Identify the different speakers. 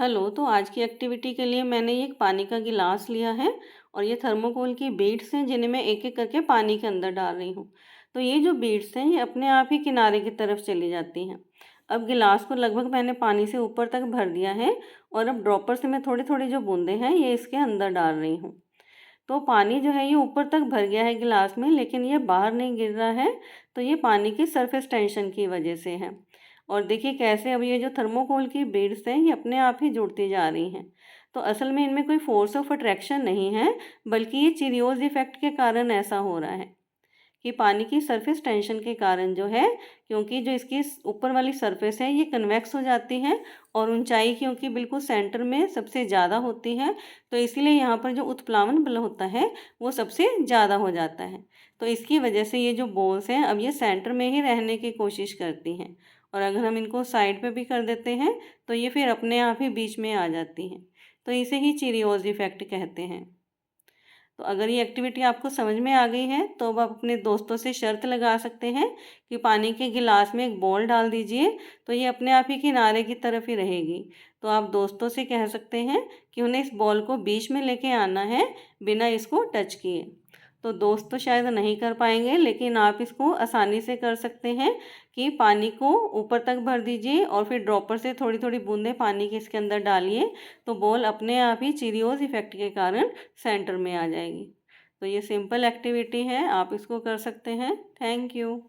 Speaker 1: Hello, तो आज की एक्टिविटी के लिए मैंने ये एक पानी का गिलास लिया है और ये थर्मोकोल की बीड्स हैं जिन्हें मैं एक-एक करके पानी के अंदर डाल रही हूँ। तो ये जो बीड्स हैं ये अपने आप ही किनारे की तरफ चली जाती हैं। अब गिलास को लगभग मैंने पानी से ऊपर तक भर दिया है और अब ड्रॉपर से मैं थोड़ी-थोड़ी जो बूंदें हैं ये इसके अंदर डाल रही हूँ। तो पानी जो है ये ऊपर तक भर गया है गिलास में, लेकिन ये बाहर नहीं गिर रहा है। तो ये पानी की सरफेस टेंशन की वजह से है। और देखिए कैसे अब ये जो थर्मोकोल की बीड्स हैं ये अपने आप ही जुड़ती जा रही हैं। तो असल में इनमें कोई फोर्स ऑफ अट्रैक्शन नहीं है, बल्कि ये चिरियोज इफेक्ट के कारण ऐसा हो रहा है कि पानी की सरफेस टेंशन के कारण जो है, क्योंकि जो इसकी ऊपर वाली सरफेस है ये कन्वेक्स हो जाती है और ऊंचाई क्योंकि बिल्कुल सेंटर में सबसे ज़्यादा होती है, तो इसीलिए यहाँ पर जो उत्प्लावन बल होता है वो सबसे ज़्यादा हो जाता है। तो इसकी वजह से ये जो बॉल्स हैं अब ये सेंटर में ही रहने की कोशिश करती हैं, और अगर हम इनको साइड पे भी कर देते हैं तो ये फिर अपने आप ही बीच में आ जाती हैं। तो इसे ही चिरियोज इफेक्ट कहते हैं। तो अगर ये एक्टिविटी आपको समझ में आ गई है तो अब आप अपने दोस्तों से शर्त लगा सकते हैं कि पानी के गिलास में एक बॉल डाल दीजिए, तो ये अपने आप ही किनारे की तरफ ही रहेगी। तो आप दोस्तों से कह सकते हैं कि उन्हें इस बॉल को बीच में लेके आना है बिना इसको टच किए। तो दोस्त तो शायद नहीं कर पाएंगे, लेकिन आप इसको आसानी से कर सकते हैं कि पानी को ऊपर तक भर दीजिए और फिर ड्रॉपर से थोड़ी थोड़ी बूंदें पानी के इसके अंदर डालिए, तो बॉल अपने आप ही चिरियोज इफेक्ट के कारण सेंटर में आ जाएगी। तो ये सिंपल एक्टिविटी है, आप इसको कर सकते हैं। Thank you.